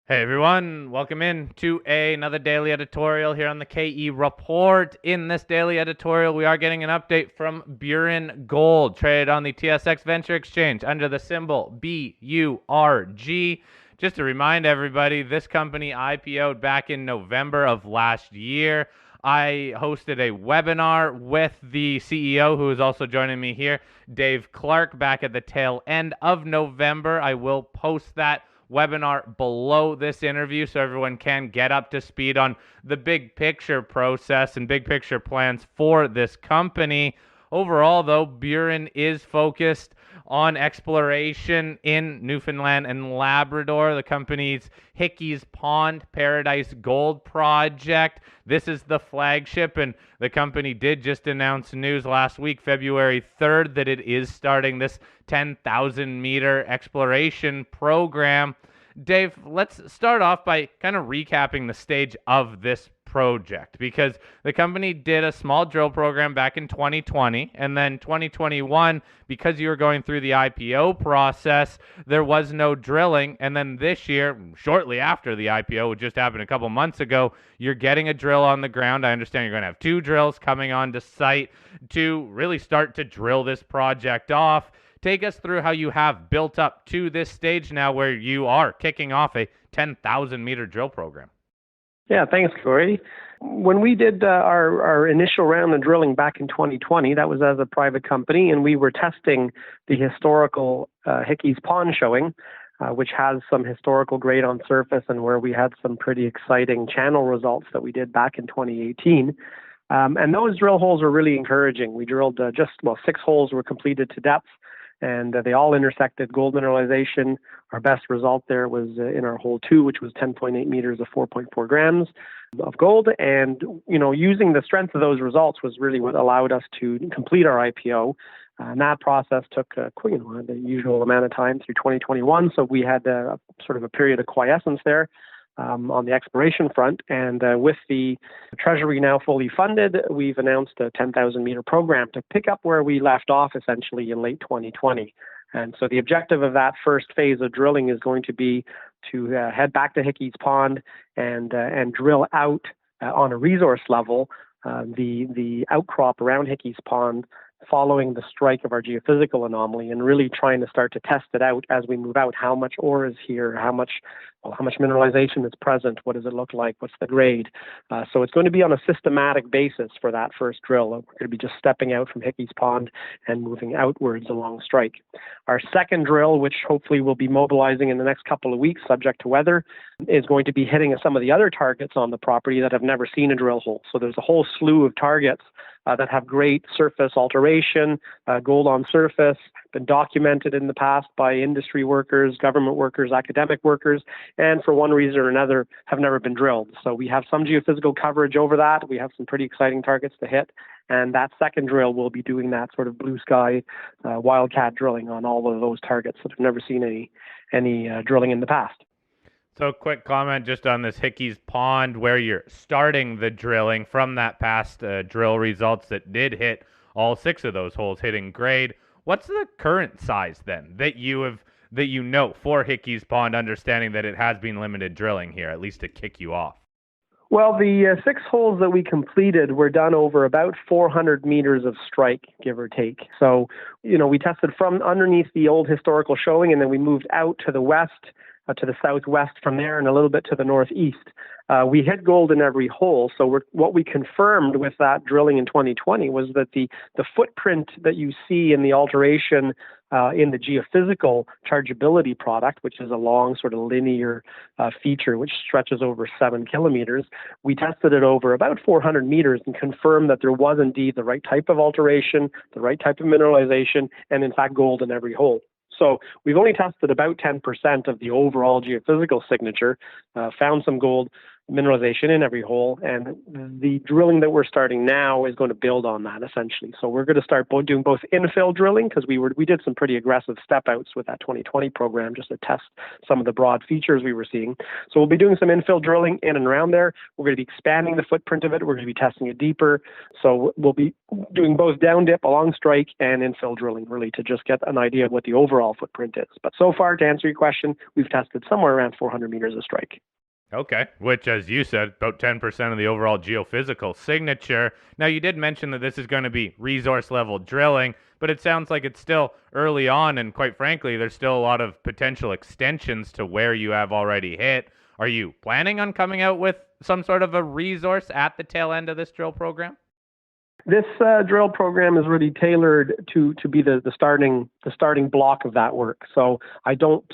Hey everyone, welcome in to another daily editorial here on the KE Report. In this daily editorial, we are getting an update from Burin Gold, traded on the TSX Venture Exchange under the symbol BURG. Just to remind everybody, this company IPO'd back in November of last year. I hosted a webinar with the CEO, who is also joining me here, Dave Clark, back at the tail end of November. I will post that webinar below this interview so everyone can get up to speed on the big picture process and big picture plans for this company. Overall, though, Burin is focused on exploration in Newfoundland and Labrador. The company's Hickey's Pond Paradise Gold Project. This is the flagship, and the company did just announce news last week, February 3rd, that it is starting this 10,000 meter exploration program. Dave, let's start off by kind of recapping the stage of this project, because the company did a small drill program back in 2020, and then 2021, because you were going through the IPO process, there was no drilling. And then this year, shortly after the IPO, which just happened a couple months ago, you're getting a drill on the ground. I understand you're going to have 2 drills coming onto site to really start to drill this project off. Take us through how you have built up to this stage now where you are kicking off a 10,000 meter drill program. Yeah, thanks, Cory. When we did our initial round of drilling back in 2020, that was as a private company, and we were testing the historical Hickey's Pond showing, which has some historical grade on surface and where we had some pretty exciting channel results that we did back in 2018. And those drill holes were really encouraging. We drilled 6 holes were completed to depth, and they all intersected gold mineralization. Our best result there was in our hole 2, which was 10.8 meters of 4.4 grams of gold. And, using the strength of those results was really what allowed us to complete our IPO. And that process took the usual amount of time through 2021. So we had sort of a period of quiescence there on the exploration front. And with the Treasury now fully funded, we've announced a 10,000 meter program to pick up where we left off essentially in late 2020. And so the objective of that first phase of drilling is going to be to head back to Hickey's Pond and drill out on a resource level the outcrop around Hickey's Pond, following the strike of our geophysical anomaly, and really trying to start to test it out as we move out. How much ore is here? How much mineralization is present? What does it look like? What's the grade? So it's going to be on a systematic basis for that first drill. We're going to be just stepping out from Hickey's Pond and moving outwards along strike. Our second drill, which hopefully we'll be mobilizing in the next couple of weeks, subject to weather, is going to be hitting some of the other targets on the property that have never seen a drill hole. So there's a whole slew of targets that have great surface alteration, gold on surface, been documented in the past by industry workers, government workers, academic workers, and for one reason or another have never been drilled. So we have some geophysical coverage over that. We have some pretty exciting targets to hit. And that second drill will be doing that sort of blue sky wildcat drilling on all of those targets that have never seen any drilling in the past. So quick comment just on this Hickey's Pond, where you're starting the drilling from that past drill results that did hit all 6 of those holes hitting grade. What's the current size then that you know for Hickey's Pond, understanding that it has been limited drilling here, at least to kick you off? Well, the 6 holes that we completed were done over about 400 meters of strike, give or take. So, we tested from underneath the old historical showing, and then we moved out to the west, to the southwest from there, and a little bit to the northeast. We hit gold in every hole. So what we confirmed with that drilling in 2020 was that the footprint that you see in the alteration in the geophysical chargeability product, which is a long sort of linear feature which stretches over 7 kilometers, we tested it over about 400 meters and confirmed that there was indeed the right type of alteration, the right type of mineralization, and in fact gold in every hole. So we've only tested about 10% of the overall geophysical signature, found some gold, mineralization in every hole. And the drilling that we're starting now is going to build on that essentially. So we're going to start doing both infill drilling, because we did some pretty aggressive step outs with that 2020 program just to test some of the broad features we were seeing. So we'll be doing some infill drilling in and around there. We're going to be expanding the footprint of it. We're going to be testing it deeper. So we'll be doing both down dip along strike and infill drilling, really, to just get an idea of what the overall footprint is. But so far, to answer your question, we've tested somewhere around 400 meters of strike. Okay, which, as you said, about 10% of the overall geophysical signature. Now, you did mention that this is going to be resource level drilling, but it sounds like it's still early on, and quite frankly, there's still a lot of potential extensions to where you have already hit. Are you planning on coming out with some sort of a resource at the tail end of this drill program? This drill program is really tailored to be the starting block of that work. So I don't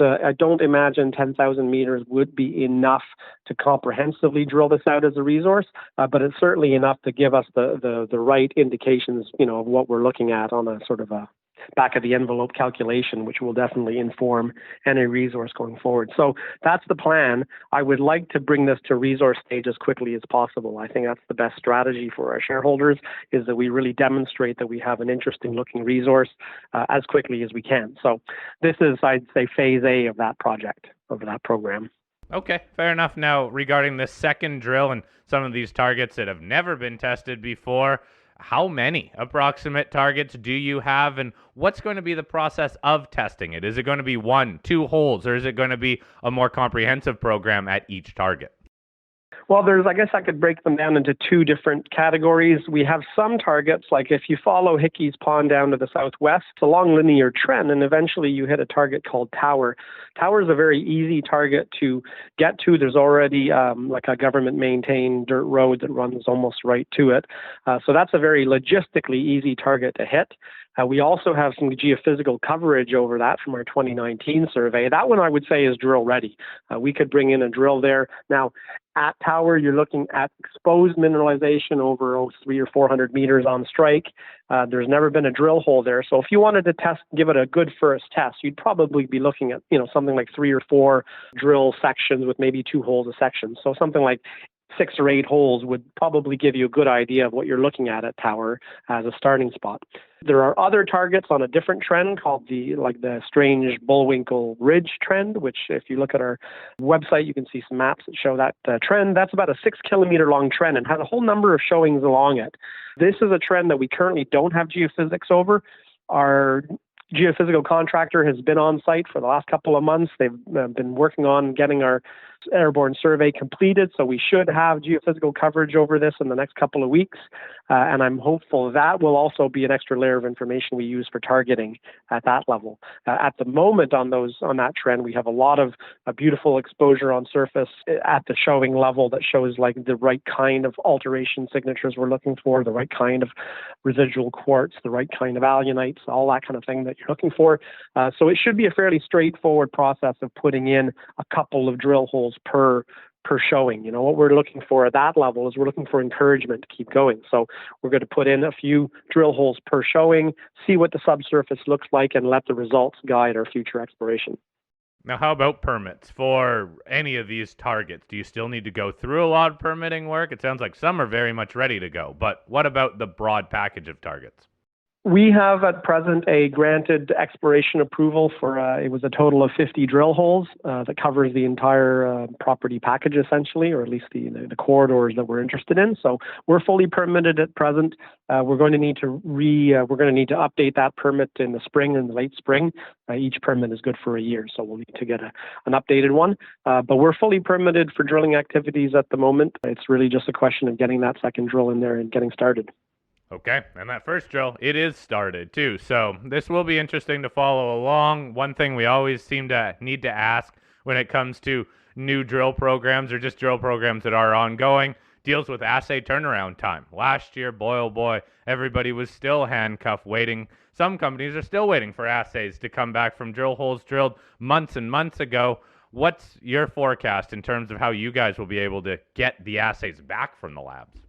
imagine 10,000 meters would be enough to comprehensively drill this out as a resource, but it's certainly enough to give us the right indications, of what we're looking at on a sort of a back of the envelope calculation, which will definitely inform any resource going forward. So that's the plan. I would like to bring this to resource stage as quickly as possible. I think that's the best strategy for our shareholders, is that we really demonstrate that we have an interesting looking resource as quickly as we can. So this is, I'd say, phase A of that project, of that program. Okay, fair enough. Now, regarding this second drill and some of these targets that have never been tested before, how many approximate targets do you have, and what's going to be the process of testing it? Is it going to be 1, 2 holes, or is it going to be a more comprehensive program at each target? Well, I guess I could break them down into 2 different categories. We have some targets, like if you follow Hickey's pond down to the southwest, it's a long linear trend, and eventually you hit a target called Tower. Tower is a very easy target to get to. There's already like a government-maintained dirt road that runs almost right to it. So that's a very logistically easy target to hit. We also have some geophysical coverage over that from our 2019 survey. That one I would say is drill ready. We could bring in a drill there. Now, at Tower, you're looking at exposed mineralization over 300 or 400 meters on strike. There's never been a drill hole there. So if you wanted to give it a good first test, you'd probably be looking at, something like 3 or 4 drill sections with maybe 2 holes a section. So something like 6 or 8 holes would probably give you a good idea of what you're looking at Tower as a starting spot. There are other targets on a different trend called the strange Bullwinkle Ridge trend, which if you look at our website, you can see some maps that show that trend. That's about a 6-kilometer long trend and has a whole number of showings along it. This is a trend that we currently don't have geophysics over. Our geophysical contractor has been on site for the last couple of months. They've been working on getting our airborne survey completed, so we should have geophysical coverage over this in the next couple of weeks, and I'm hopeful that will also be an extra layer of information we use for targeting at that level. At the moment on that trend, we have a lot of beautiful exposure on surface at the showing level that shows like the right kind of alteration signatures we're looking for, the right kind of residual quartz, the right kind of alunites, all that kind of thing that you're looking for. So it should be a fairly straightforward process of putting in a couple of drill holes per showing. What we're looking for at that level is we're looking for encouragement to keep going. So we're going to put in a few drill holes per showing, see what the subsurface looks like, and let the results guide our future exploration. Now, how about permits for any of these targets? Do you still need to go through a lot of permitting work? It sounds like some are very much ready to go, but what about the broad package of targets? We have at present a granted exploration approval for, it was a total of 50 drill holes that covers the entire property package essentially, or at least the corridors that we're interested in. So we're fully permitted at present. We're going to need to update that permit in the spring and the late spring. Each permit is good for a year, so we'll need to get an updated one. But we're fully permitted for drilling activities at the moment. It's really just a question of getting that second drill in there and getting started. Okay, and that first drill, it is started too, so this will be interesting to follow along. One thing we always seem to need to ask when it comes to new drill programs or just drill programs that are ongoing deals with assay turnaround time. Last year, boy oh boy, everybody was still handcuffed waiting. Some companies are still waiting for assays to come back from drill holes drilled months and months ago. What's your forecast in terms of how you guys will be able to get the assays back from the labs?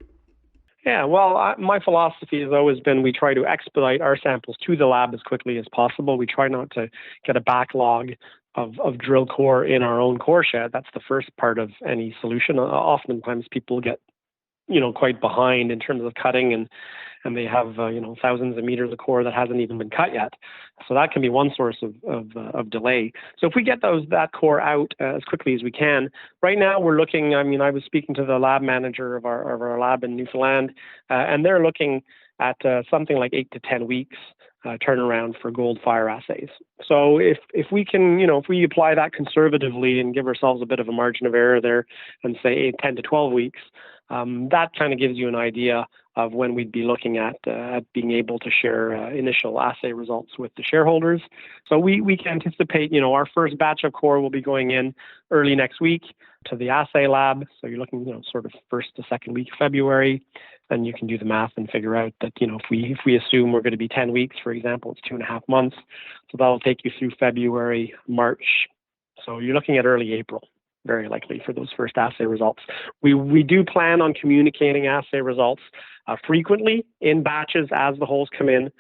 Yeah, well, my philosophy has always been we try to expedite our samples to the lab as quickly as possible. We try not to get a backlog of drill core in our own core shed. That's the first part of any solution. Oftentimes people get quite behind in terms of cutting, and they have thousands of meters of core that hasn't even been cut yet. So that can be one source of delay. So if we get that core out as quickly as we can, right now we're looking. I was speaking to the lab manager of our lab in Newfoundland, and they're looking at something like 8 to 10 weeks turnaround for gold fire assays. So if we can, if we apply that conservatively and give ourselves a bit of a margin of error there and say 10 to 12 weeks, that kind of gives you an idea of when we'd be looking at being able to share initial assay results with the shareholders. So we can anticipate, our first batch of core will be going in early next week to the assay lab. So you're looking, sort of first to second week of February. Then you can do the math and figure out that, if we assume we're going to be 10 weeks, for example, it's 2.5 months. So that'll take you through February, March. So you're looking at early April, very likely, for those first assay results. We do plan on communicating assay results frequently in batches as the holes come in.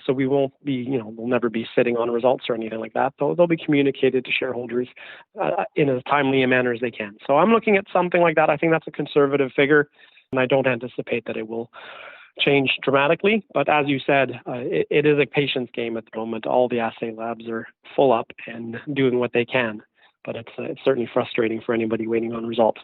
So we won't be, we'll never be sitting on results or anything like that. They'll be communicated to shareholders in as timely a manner as they can. So I'm looking at something like that. I think that's a conservative figure, and I don't anticipate that it will change dramatically. But as you said, it is a patience game at the moment. All the assay labs are full up and doing what they can. But it's certainly frustrating for anybody waiting on results.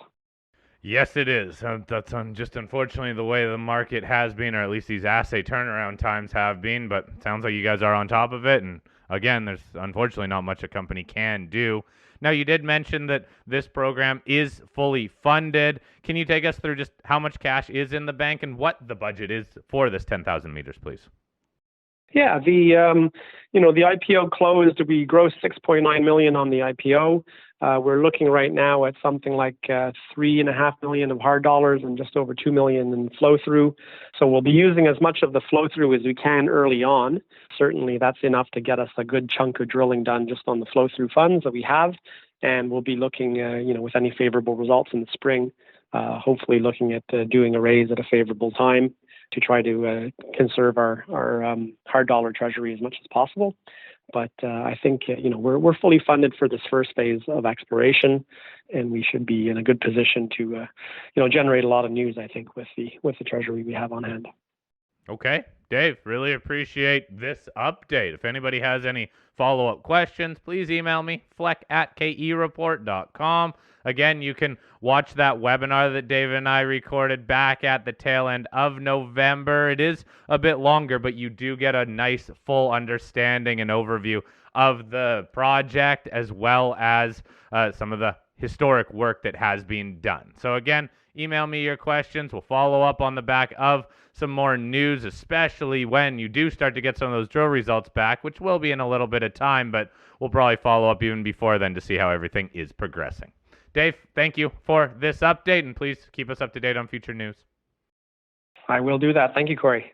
Yes, it is. That's just unfortunately the way the market has been, or at least these assay turnaround times have been. But it sounds like you guys are on top of it. And again, there's unfortunately not much a company can do. Now, you did mention that this program is fully funded. Can you take us through just how much cash is in the bank and what the budget is for this 10,000 meters, please? Yeah, the IPO closed. We grossed $6.9 million on the IPO. We're looking right now at something like $3.5 million of hard dollars and just over $2 million in flow through. So we'll be using as much of the flow through as we can early on. Certainly, that's enough to get us a good chunk of drilling done just on the flow through funds that we have. And we'll be looking, with any favorable results in the spring, hopefully looking at doing a raise at a favorable time to try to conserve our hard dollar treasury as much as possible. But I think we're fully funded for this first phase of exploration, and we should be in a good position to generate a lot of news, I think, with the treasury we have on hand. Okay, Dave, really appreciate this update. If anybody has any follow-up questions, please email me, fleck@kereport.com. Again, you can watch that webinar that Dave and I recorded back at the tail end of November. It is a bit longer, but you do get a nice full understanding and overview of the project as well as some of the historic work that has been done. So again, email me your questions. We'll follow up on the back of some more news, especially when you do start to get some of those drill results back, which will be in a little bit of time, but we'll probably follow up even before then to see how everything is progressing. Dave, thank you for this update, and please keep us up to date on future news. I will do that. Thank you, Cory.